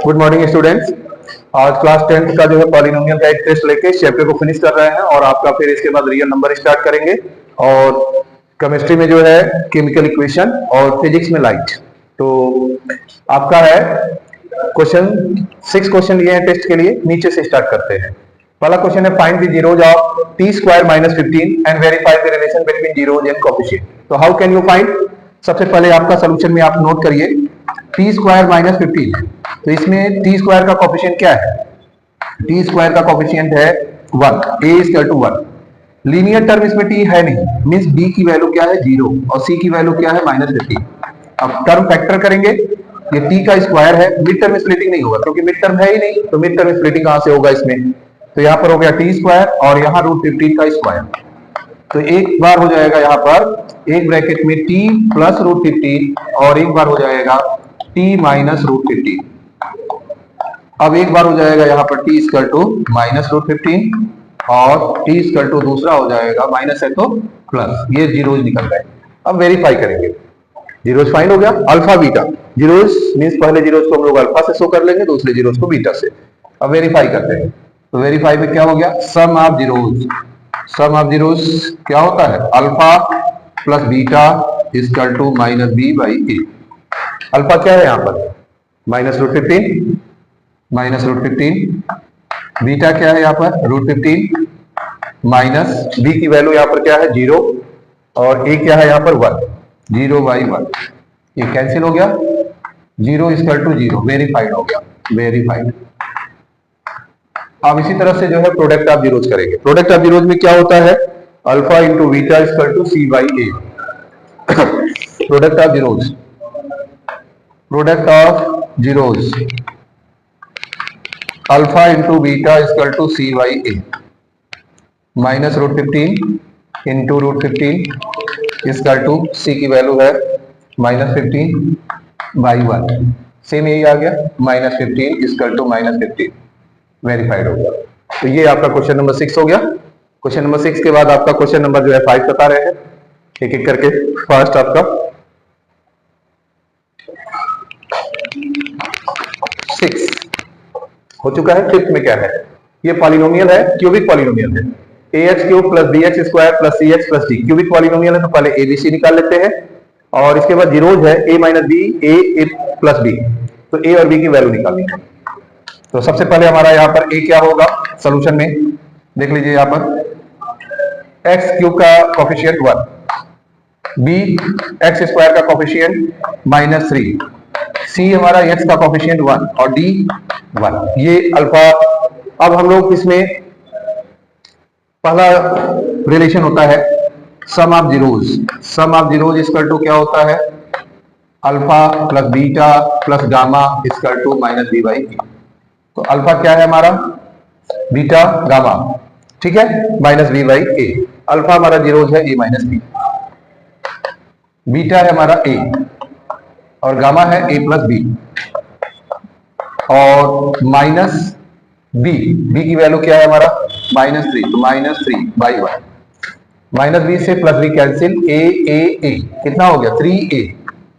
Good morning students. आज class 10th का जो है पॉलिनोमियल का एक टेस्ट लेके इस चैप्टर को फिनिश कर रहे हैं और आपका फिर इसके बाद रियल नंबर स्टार्ट करेंगे। और केमिस्ट्री में जो है केमिकल इक्वेशन और फिजिक्स में लाइट। तो आपका है क्वेश्चन 6 क्वेश्चन लिए हैं टेस्ट के लिए। नीचे से स्टार्ट करते हैं। पहला क्वेश्चन है find the zeros of t square minus 15 and verify the relation between zeros and coefficient. तो हाउ कैन यू फाइंड? सबसे पहले आपका सॉल्यूशन में आप नोट करिए t स्क्वायर माइनस 15। तो इसमें t स्क्वायर का कोएफिशिएंट क्या है? t स्क्वायर का कोएफिशिएंट है 1, a equal to 1। Linear term इसमें t है नहीं, मींस b की वैल्यू क्या है 0 और c की वैल्यू क्या है माइनस 15। अब टर्म फैक्टर करेंगे, ये t का स्क्वायर है, मिड टर्म स्प्लिटिंग नहीं होगा क्योंकि मिड टर्म है ही नहीं, तो मिड टर्म स्प्लिटिंग कहां से होगा इसमें? तो यहाँ पर हो गया t स्क्वायर और यहाँ √15 का स्क्वायर। तो एक बार हो जाएगा यहाँ पर एक ब्रैकेट में t प्लस √15 और एक बार हो जाएगा t माइनस √15। अब एक बार हो जाएगा यहाँ पर t इक्वल टू माइनस √15 और t इक्वल टू दूसरा हो जाएगा माइनस है तो प्लस। ये जीरोज निकल गए। अब वेरीफाई करेंगे। जीरोज फाइंड हो गया अल्फा बीटा। जीरोज मींस पहले जीरोज को हम लोग अल्फा से शो कर लेंगे, दूसरे जीरोज को बीटा से। अब वेरीफाई करते हैं। तो वेरीफाई में क्या हो गया? Sum of zeros. Sum of zeros क्या होता है? Alpha plus beta equal to minus B by A. Alpha क्या है यहाँ पर? Minus √15 minus √15। बीटा क्या है यहाँ पर? √15 माइनस बी की वैल्यू यहाँ पर क्या है 0 और ए क्या है यहाँ पर 1, 0 बाई 1। ये कैंसिल हो गया, 0 इक्वल टू 0। वेरीफाइड हो गया, वेरीफाइड। अब इसी तरह से जो है प्रोडक्ट ऑफ जीरोज करेंगे। प्रोडक्ट ऑफ जीरोज में क्या होता है? Alpha into beta equal to C by A. Product of zeros, product of zeros alpha into beta equal to C by A. Minus √15 into √15 equal to C की value है minus 15 by 1। Same यही आ गया, minus 15 equal to minus 15। Verified हो गया। तो ये आपका क्वेश्चन नंबर 6 हो गया। क्वेश्चन नंबर 6 के बाद आपका क्वेश्चन नंबर जो है 5 बता रहे हैं एक एक करके। फर्स्ट आपका 6 हो चुका है। फिफ्थ में क्या है? ये पॉलिनोमियल है, क्यूबिक पॉलिनोमियल है। ax cube plus bx square plus cx plus d cubic polynomial है। तो पहले abc निकाल लेते हैं और इसके बाद जीरोज है a minus b, a plus b। तो a और b की वैल्यू निकालनी है। तो सबसे पहले हमारा यहाँ पर a क्या होगा सॉल्यूशन में? देख लीजिए यहाँ पर x क्यूब का कोफिशिएंट 1, b x स्क्वायर का कोफिशिएंट माइनस 3, c हमारा x का कोफिशिएंट 1 और d 1। ये अल्फा। अब हम लोग इसमें पहला रिलेशन होता है sum of zeros. Sum of zeros equal to क्या होता है? Alpha plus beta plus gamma equal to minus B by A. तो अल्फा क्या है हमारा? बीटा गामा, ठीक है, minus B by A. Alpha हमारा जीरोज है ए माइनस बी, बीटा है हमारा ए और गामा है ए प्लस बी और माइनस बी। बी की वैल्यू क्या है हमारा? माइनस 3, तो माइनस 3 बाई 1। माइनस बी से प्लस बी कैंसिल, ए कितना हो गया? 3a।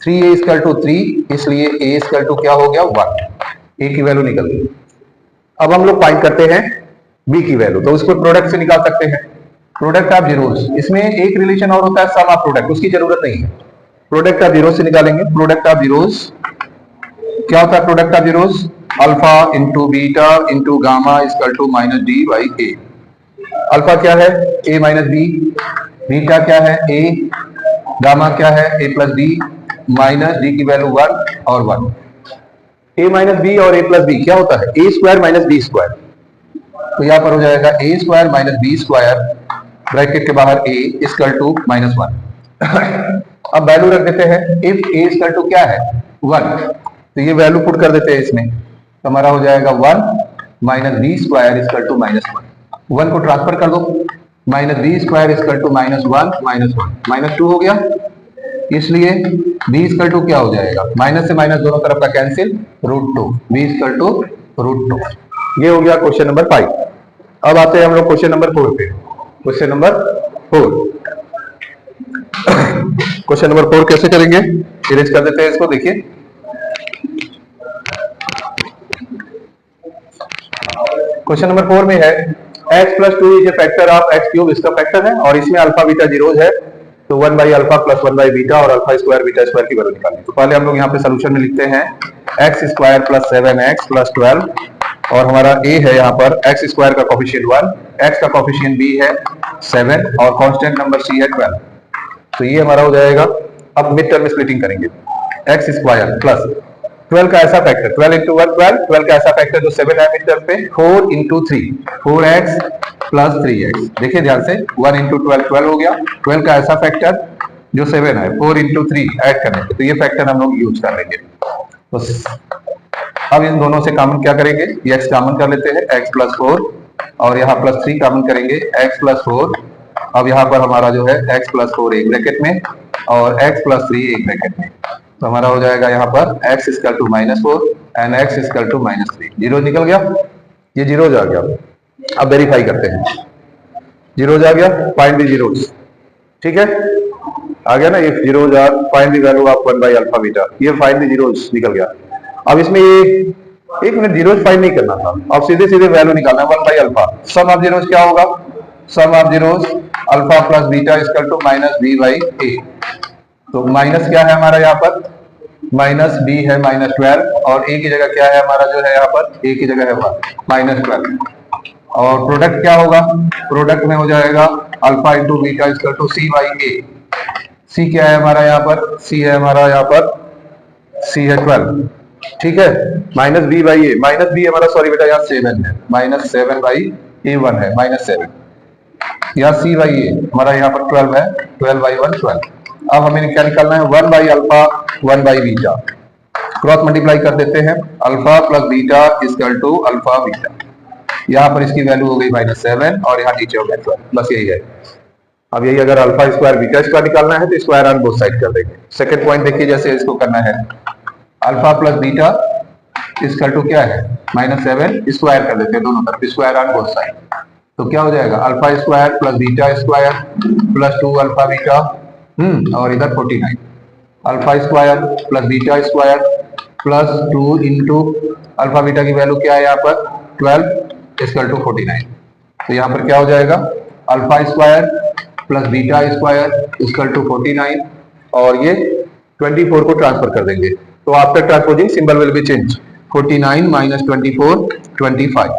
3a इक्वल टू 3, इसलिए a इक्वल टू क्या हो गया 1। a की वैल्यू निकल गई। अब हम लोग फाइंड करते हैं b की वैल्यू। तो उसको प्रोडक्ट से निकाल सकते हैं। प्रोडक्ट ऑफ जीरोज, इसमें एक रिलेशन और होता है सम ऑफ प्रोडक्ट, उसकी जरूरत नहीं है। प्रोडक्ट ऑफ जीरोज से निकालेंगे। प्रोडक्ट ऑफ जीरोज क्या होता है? Product of zeros alpha into beta into gamma equal to minus d by A. Alpha क्या है? A minus B. बीटा क्या है? ए। गामा क्या है? ए प्लस बी माइनस डी की वैल्यू 1 और 1। ए माइनस बी और ए प्लस बी क्या होता है? A square minus B square. तो यहां पर हो जाएगा A square minus B square bracket के बाहर ए इक्वल टू माइनस 1। अब वैल्यू रख देते हैं। इफ ए इक्वल टू क्या है 1, तो ये वैल्यू पुट कर देते हैं इसमें। तो हमारा हो जाएगा 1 minus B square equal to minus 1 को ट्रांसफर कर दो। Minus B square equal to minus 1 minus 1 minus 2 हो गया, इसलिए बी इक्वल टू क्या हो जाएगा? माइनस से माइनस दोनों तरफ का कैंसिल, √2। B equal to √2। ये हो गया क्वेश्चन नंबर 5। अब आते हैं हम लोग क्वेश्चन नंबर 4 पे। क्वेश्चन नंबर 4 क्वेश्चन नंबर 4 कैसे करेंगे? इरेज कर देते हैं इसको। देखिए क्वेश्चन नंबर 4 में है x plus 2 is a factor of x cube, इसका फैक्टर है और इसमें अल्फा बीटा जीरोज है, तो 1 by alpha plus 1 by beta और अल्फा स्क्वायर बीटा स्क्वायर की वैल्यू निकालनी है। तो पहले हम लोग यहाँ पे सोल्यूशन में लिखते हैं x square plus 7x plus 12 और हमारा a है यहाँ पर x स्क्वायर का कोफिशिएंट 1, x का कोफिशिएंट b है 7 और कांस्टेंट नंबर c है 12। तो ये हमारा हो जाएगा। अब मिड टर्म में स्प्लिटिंग करेंगे, x स्क्वायर प्लस 12 का ऐसा फैक्टर 12 इंटू 1 12 का ऐसा फैक्टर जो 7 है मिड टर्म पे 4 इंटू 3 4x प्लस 3x। देखिए ध्यान से 1 इंटू 12 12 हो गया, 12 का ऐसा फैक्टर जो 7 है 4 इंटू 3 ऐड करने के, तो ये फैक्टर हम लोग यूज कर लेंगे। तो अब इन दोनों से कॉमन क्या करेंगे, ये x कॉमन कर लेते हैं x प्लस 4 और यहाँ प्लस 3 कॉमन करेंगे x प्लस 4। अब यहाँ पर हमारा जो है x प्लस 4 एक ब्रैकेट में और x प्लस 3 एक ब्रैकेट में, तो हमारा हो जाएगा यहाँ पर x equal to -4 and x equal to -3। Zero निकल गया, ये जीरो आ गया। अब वेरीफाई करते हैं, जीरो आ गया, फाइंड द जीरोस। ठीक है, आ गया ना, ये zero find the value of 1 by alpha beta, ये फाइंड द जीरोस निकल गया। अब इसमें ये एक मिनट जीरोस फाइंड नहीं करना था, अब सीधे सीधे वैल्यू निकालना 1 by alpha. Sum of zeros क्या होगा, sum of zeros alpha plus beta equal to -b by a। तो माइनस क्या है हमारा यहाँ पर, माइनस b है -12 और a की जगह क्या है हमारा जो है यहाँ पर, a की जगह है -12 और प्रोडक्ट क्या होगा, प्रोडक्ट में हो जाएगा alpha into beta equal to c by a। c क्या है हमारा यहाँ पर, c है हमारा यहाँ पर, c है 12। ठीक है, -b बाई a, -b हमारा सॉरी बेटा यहाँ 7 है, -7 बाई a1 है -7, यहाँ c बाई a हमारा यहाँ पर 12 है, 12 बाई 1 12। अब हमें क्या निकालना है, 1 by alpha 1 by beta, cross multiply कर देते हैं, alpha plus beta equal to alpha beta. यहाँ पर इसकी वैल्यू हो गई -7 और यहाँ नीचे हो गया 12, बस यही है। अब यही अगर अल्फा स्क्वायर बीटा स्क्वायर निकालना है तो स्क्वायर ऑन बोथ साइड कर देंगे। सेकंड पॉइंट देखिए, जैसे इसको करना है alpha plus beta equal to क्या है -7, स्क्वायर कर देते हैं दोनों तरफ, स्क्वायर ऑन बोथ साइड। तो क्या हो जाएगा alpha square plus beta square plus 2 alpha beta और इधर 49 alpha square plus beta square plus 2 into alpha beta की वैल्यू क्या है यहाँ पर 12 इक्वल टू 49। तो यहाँ पर क्या हो जाएगा alpha square plus beta square equal to 49 और ये 24 को ट्रांसफर कर देंगे, तो after transposing symbol will be change, 49 minus 24 25।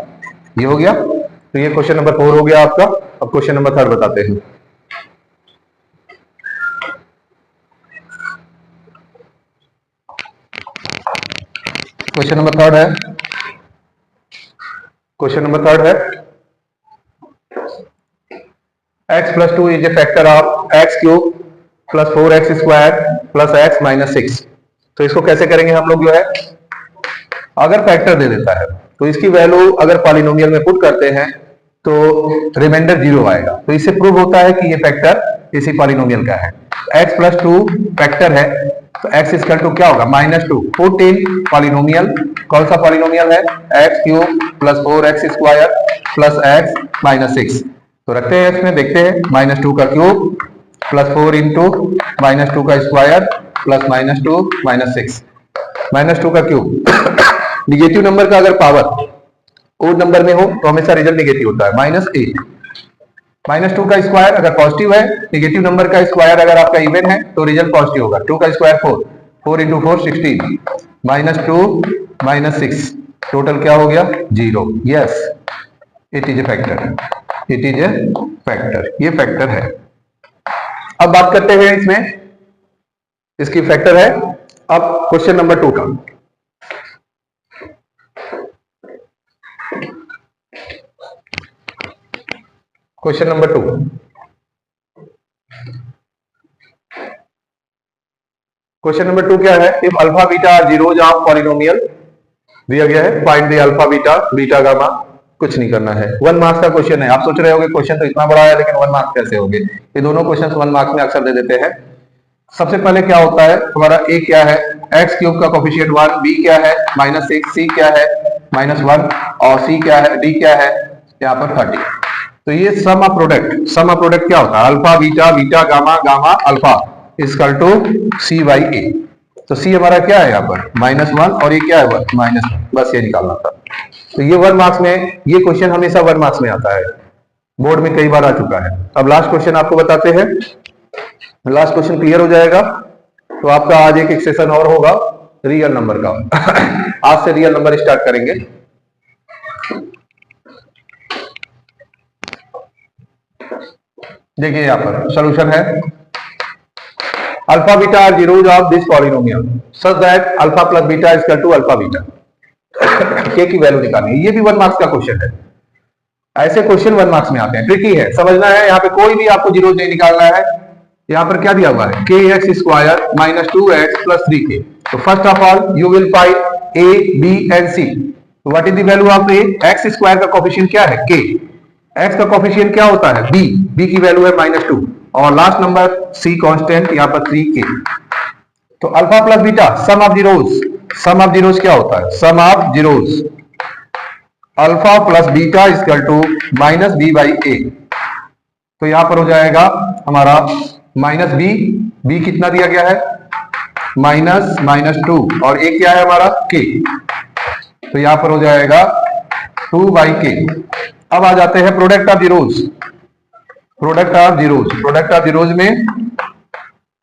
ये हो गया, तो ये क्वेश्चन नंबर 4 हो गया आपका। अब क्वेश्चन नंबर 3 बताते हैं। क्वेश्चन नंबर 3 है, क्वेश्चन नंबर 3 है x plus 2 is a factor of x cube plus 4x square plus x minus 6। तो इसको कैसे करेंगे हम लोग, जो है अगर फैक्टर दे देता है तो इसकी वैल्यू अगर पॉलिनोमियल में पुट करते हैं तो रिमाइंडर 0 आएगा, तो इससे प्रूव होता है कि ये फैक्टर इसी पॉलिनोमियल का है। x प्लस 2 फैक्टर है तो x इक्वल टू क्या होगा -2 14 पॉलिनोमियल, कौन सा पॉलिनोमियल है x cube plus 4x square plus x minus 6। तो रखते हैं इसमें, देखते हैं -2 का क्यूब प्लस 4 इंटू -2 का स्क्वायर प्लस -2 -6 -2 का क्यूब। निगेटिव नंबर का अगर पावर ओड नंबर में हो तो हमेशा रिजल्ट निगेटिव होता है, -8 -2 का स्क्वायर अगर पॉजिटिव है, निगेटिव नंबर का स्क्वायर अगर आपका इवन है तो रिजल्ट पॉजिटिव होगा। 2 का स्क्वायर 4, 4 इंटू 4 16 -2 -6 टोटल क्या हो गया 0। Yes, it is a factor, it is a factor, ये फैक्टर है। अब बात करते हैं इसमें, इसकी फैक्टर है। अब क्वेश्चन नंबर 2 का, क्वेश्चन नंबर 2, क्वेश्चन नंबर 2 क्या है, if alpha beta are zeros of polynomial दिया गया है, find the alpha beta beta gamma. कुछ नहीं करना है, 1 मार्क्स का क्वेश्चन है। आप सोच रहे होगे क्वेश्चन तो इतना बड़ा है लेकिन 1 मार्क्स कैसे होंगे, ये दोनों क्वेश्चन 1 मार्क्स में अक्सर दे देते हैं। सबसे पहले क्या होता है हमारा, a क्या है x क्यूब का कोफिशिएंट 1, b क्या है -6, c क्या है -1 और c क्या है, d क्या है यहाँ पर 30। तो ये sum of product, sum of product क्या होता है alpha beta beta gamma gamma alpha equal to c by a। तो c हमारा क्या है यहाँ पर -1 और ये क्या है -1, बस ये निकालना था। तो ये 1 मार्क्स में, ये क्वेश्चन हमेशा 1 मार्क्स में आता है, बोर्ड में कई बार आ चुका है। अब लास्ट क्वेश्चन आपको बताते हैं, लास्ट क्वेश्चन क्लियर हो जाएगा तो आपका आज एक सेशन और होगा रियल नंबर का। आज से रियल नंबर स्टार्ट करेंगे। देखिए यहां पर सॉल्यूशन है, alpha beta are zeros of this polynomial such that alpha plus beta is equal to alpha beta. K की वैल्यू निकालनी है, ये भी 1 मार्क्स का क्वेश्चन है। ऐसे क्वेश्चन 1 मार्क्स में आते हैं, ट्रिकी है, समझना है। यहाँ पे कोई भी आपको जीरो नहीं निकालना है। यहाँ पर क्या दिया हुआ है, के x square minus 2x plus 3k। तो first of all you will find a b and c. What is the value of a? X square का कोफिशिएंट क्या है, k। एक्स का कोफिशिएंट क्या होता है, b। b की वैल्यू है -2 और लास्ट नंबर c कांस्टेंट, यहाँ पर 3k। तो alpha plus beta sum of zeros, sum of zeros क्या होता है, sum of zeros alpha plus beta is equal to minus B by A. तो यहां पर हो जाएगा हमारा माइनस बी, बी कितना दिया गया है -2 और ए क्या है हमारा के। तो यहां पर हो जाएगा 2 बाई के। अब आ जाते हैं product of zeros, product of zeros, product of zeros में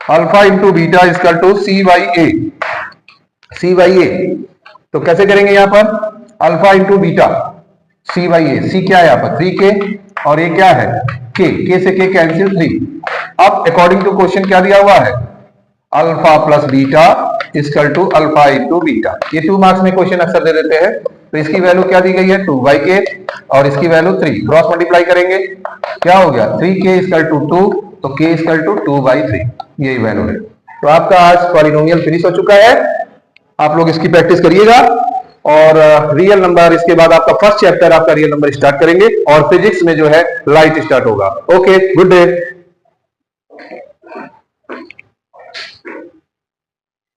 alpha into beta is equal to C by A, C by A. तो कैसे करेंगे, यहां पर alpha into beta C by A, C क्या है यहाँ पर 3k और ए क्या है के से के कैंसिल 3। अब अकॉर्डिंग टू क्वेश्चन क्या दिया हुआ है, alpha plus beta equal to alpha into beta. ये 2 मार्क्स में क्वेश्चन अक्सर दे देते हैं। तो इसकी वैल्यू क्या दी गई है 2/k और इसकी वैल्यू 3, क्रॉस मल्टीप्लाई करेंगे क्या हो गया 3k इक्वल टू 2, तो k इक्वल टू 2/3, यही वैल्यू है। तो आपका आज पॉलिनोमियल फिनिश हो चुका है, आप लोग इसकी प्रैक्टिस करिएगा। और रियल नंबर, इसके बाद आपका फर्स्ट चैप्टर आपका रियल नंबर स्टार्ट करेंगे और फिजिक्स में जो है लाइट स्टार्ट होगा। Okay, good day.